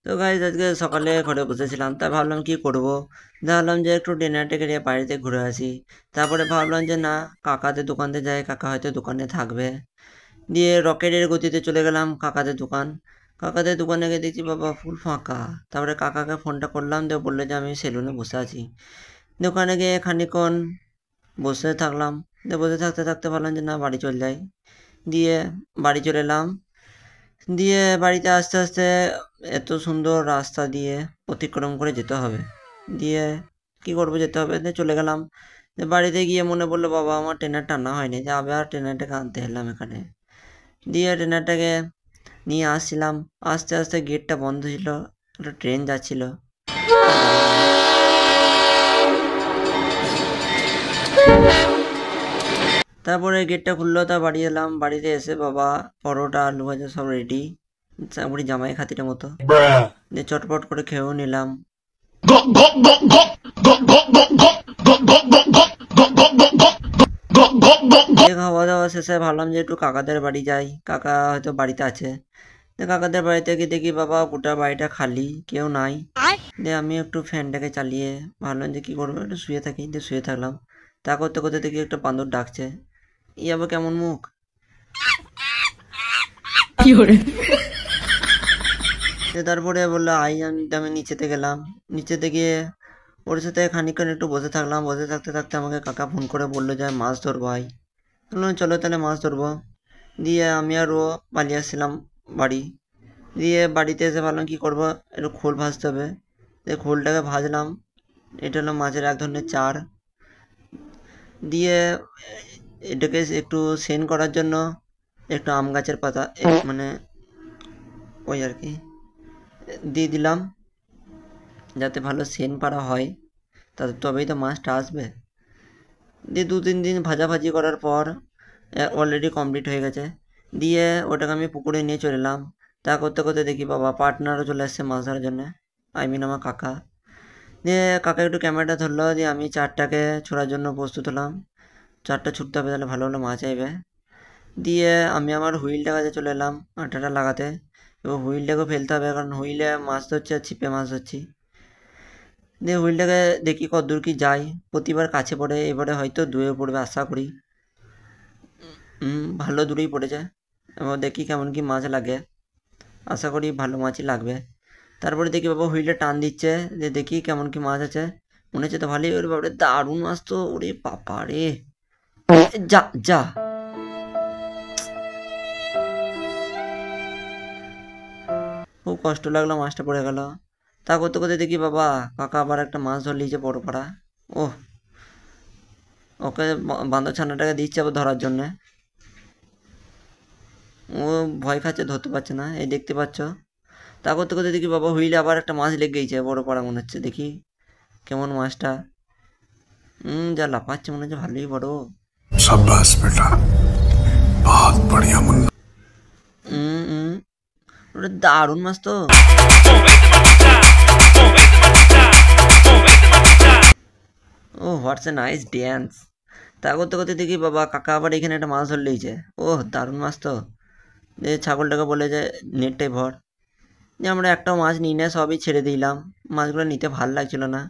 তো গাইজ আজকে সকালে ঘরে বসেছিলাম, তাই ভাবলাম কি করব। ভাবলাম যে একটু ডিনারটা করে বাড়িতে ঘুরে আসি। তারপরে ভাবলাম যে না, কাকাদের দোকানে যাই, কাকা হয়তো দোকানে থাকবে। দিয়ে রকেটের গতিতে চলে গেলাম কাকাদের দোকান। কাকাদের দোকানে গিয়ে দেখছি বাবা ফুল ফাঁকা। তারপরে কাকাকে ফোনটা করলাম, দিয়ে বললো যে আমি সেলুনে বসে আছি। দোকানে গিয়ে খানিকক্ষণ বসে থাকলাম। দিয়ে বসে থাকতে থাকতে ভাবলাম যে না, বাড়ি চলে যাই। দিয়ে বাড়ি চলে এলাম। দিয়ে বাড়িতে আস্তে আস্তে এত সুন্দর রাস্তা দিয়ে অতিক্রম করে যেতে হবে। দিয়ে কি করবো, যেতে হবে, দিয়ে চলে গেলাম। দিয়ে বাড়িতে গিয়ে মনে পড়লো বাবা আমার ট্রেনার টানা হয়নি, যে আবার ট্রেনারটাকে আনতে এলাম এখানে। দিয়ে ট্রেনারটাকে নিয়ে আসছিলাম। আস্তে আস্তে গেটটা বন্ধ ছিল, একটা ট্রেন যাচ্ছিল। দাঁড়ালাম। তারপরে গেটটা খুললো, তা বাড়ি এলাম। বাড়িতে এসে বাবা পরোটা আলু ভাজা সব রেডি, পুরি জামাই খাতিরের মতো। দিয়ে চটপট করে খেয়েও নিলাম। দিয়ে খাওয়া দাওয়া শেষে ভাবলাম যে একটু কাকাদের বাড়ি যাই, কাকা হয়তো বাড়িতে আছে। দিয়ে কাকাদের বাড়িতে গিয়ে দেখি বাবা গোটা বাড়িটা খালি, কেউ নাই। দিয়ে আমি একটু ফ্যানটাকে চালিয়ে ভাবলাম যে কী করবো, একটু শুয়ে থাকি। দিয়ে শুয়ে থাকলাম। তা করতে করতে দেখি একটা বান্দর ডাকছে। ই আবার কেমন মুখ। দিয়ে তারপরে বললো আই, আমি নিচেতে গেলাম। নিচেতে গিয়ে ওর সাথে খানিকক্ষণ একটু বসে থাকলাম। বসে থাকতে থাকতে আমাকে কাকা ফোন করে বললো যে মাছ ধরবো আই। বললাম চলো তাহলে মাছ ধরবো। দিয়ে আমি আর ও পালিয়ে আসছিলাম বাড়ি। দিয়ে বাড়িতে এসে ভাবলাম কী করবো, একটু খোল ভাজতে হবে। দিয়ে খোলটাকে ভাজলাম। এটা হলো মাছের এক ধরনের চার। দিয়ে এটাকে একটু সেন করার জন্য একটু আম গাছের পাতা মানে ওই আর কি দিয়ে দিলাম, যাতে ভালো সেন পাড়া হয়, তাতে তবেই তো মাছটা আসবে। দিয়ে 2-3 দিন ভাজাভাজি করার পর অলরেডি কমপ্লিট হয়ে গেছে। দিয়ে ওটাকে আমি পুকুরে নিয়ে চলে এলাম। তা করতে করতে দেখি বাবা পার্টনারও চলে আসছে মাছ ধরার জন্য, আই মিন আমার কাকা। দিয়ে কাকা একটু ক্যামেরাটা ধরলো, দিয়ে আমি চারটাকে ছোড়ার জন্য প্রস্তুত হলাম। চারটা ছুটতে হবে, তাহলে ভালো ভালো মাছ আইবে। দিয়ে আমি আমার হুইলটা কাছে চলে এলাম আটাটা লাগাতে। এবং হুইলটাকেও ফেলতে হবে, কারণ হুইলে মাছ ধরছি আর ছিপে মাছ ধরছি। দিয়ে হুইলটাকে দেখি কতদূর কি যায়। প্রতিবার কাছে পড়ে, এবারে হয়তো দূরে পড়বে আশা করি। ভালো দূরেই পড়েছে। এবার দেখি কেমন কি মাছ লাগে, আশা করি ভালো মাছই লাগবে। তারপরে দেখি বাবা হুইলটা টান দিচ্ছে, যে দেখি কেমন কি মাছ আছে। মনে হচ্ছে তো ভালোই, ওরে বাবারে দারুণ মাছ তো, ওরে বাবা রে। যা যা, খুব কষ্ট লাগলো, মাছটা পড়ে গেল। তা করতে করতে দেখি বাবা কাকা আবার একটা মাছ ধরে নিয়েছে বড় পাড়া। ওহ, ওকে বান্দর ছানাটাকে দিচ্ছে আবার ধরার জন্যে। ও ভয় খাচ্ছে, ধরতে পারছে না, এই দেখতে পাচ্ছ। তা করতে করতে দেখি বাবা হুইলে আবার একটা মাছ লেগে গেছে বড় পাড়া মনে হচ্ছে। দেখি কেমন মাছটা। যা লাফাচ্ছে মনে হচ্ছে ভালোই বড়। शाबाश बेटा, बहुत बढ़िया मुन्ना। ওটা দারুণ মাছ তো। ও হোয়াটস এ নাইস ড্যান্স। তা করতে করতে দেখি বাবা কাকা আবার এখানে একটা মাছ ধরে লিয়েছে। ওহ দারুণ মাছ তো। দিয়ে ছাগলটাকে বলে যে নেটটাই ভর। যে আমরা একটাও মাছ নিই না, সবই ছেড়ে দিলাম। মাছগুলো নিতে ভাল লাগছিল না,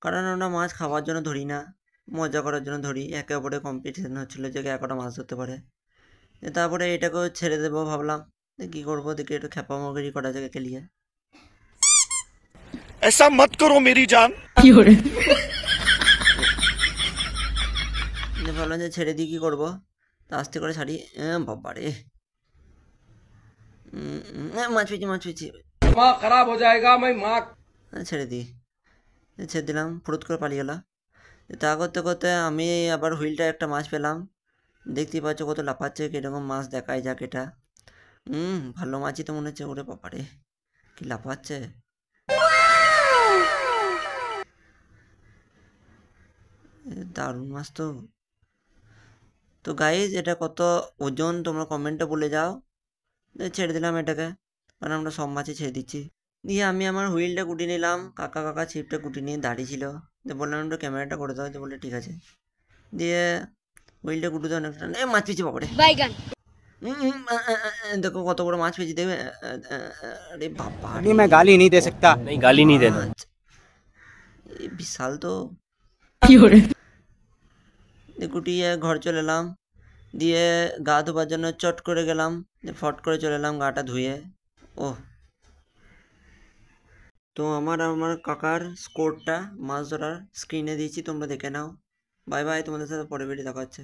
কারণ আমরা মাছ খাওয়ার জন্য ধরি না, মজা করার জন্য ধরি। একে অপরে কম্পিটিশন হচ্ছিলো যে কে কটা মাছ ধরতে পারে। তারপরে এটাকেও ছেড়ে দেবো ভাবলাম। কী করবো, দেখি একটু খ্যাপামগিরি করা যায় একে নিয়ে। ऐसा मत करो मेरी जान। ভাবলাম যে ছেড়ে দিয়ে কী করবো, তা আস্তে করে ছাড়ি। বাবা রে, মাছ পেয়েছি মাছ পেয়েছি। दिमाग खराब हो जाएगा मैं माँ। ছেড়ে দিই। ছেড়ে দিলাম, ফুরুত করে পালিয়ে গেল। তা করতে করতে আমি আবার হুইলটা একটা মাছ পেলাম। দেখতেই পাচ্ছ কত লাফাচ্ছে, কীরকম মাছ দেখাই যাক এটা। ভালো মাছই তো মনে হচ্ছে। ওরে বাবারে কি লাফাচ্ছে। দারুণ মাছ তো। তো গাইজ এটা কত ওজন তোমরা কমেন্টে বলে যাও। ছেড়ে দিলাম এটাকে, কারণ আমরা সব মাছই ছেড়ে দিচ্ছি। দিয়ে আমি আমার হুইলটা কুটিয়ে নিলাম, কাকা ছিপটা কুটিয়ে নিয়ে দাঁড়িয়ে ছিল। দিয়ে বললাম একটু ক্যামেরাটা করে দাও, দিয়ে বললে ঠিক আছে। দিয়ে হুইলটা কুটুতে অনেকটা মাছ পিছি বাবারে। দেখো কত বড় মাছ পেয়েছি দেখবে। আরে বাবা अभी मैं गाली नहीं दे सकता। नहीं गाली नहीं देना। বিশাল তো। গুটিয়ে ঘর চলে এলাম, দিয়ে গা ধোবার জন্য চট করে গেলাম, ফট করে চলে এলাম গাটা ধুয়ে। ওহ, তো আমার কাকার স্কোরটা মাছ ধরার স্ক্রিনে দিয়েছি, তোমরা দেখে নাও। বাই বাই, তোমাদের সাথে পরে ভিডিও দেখা হচ্ছে।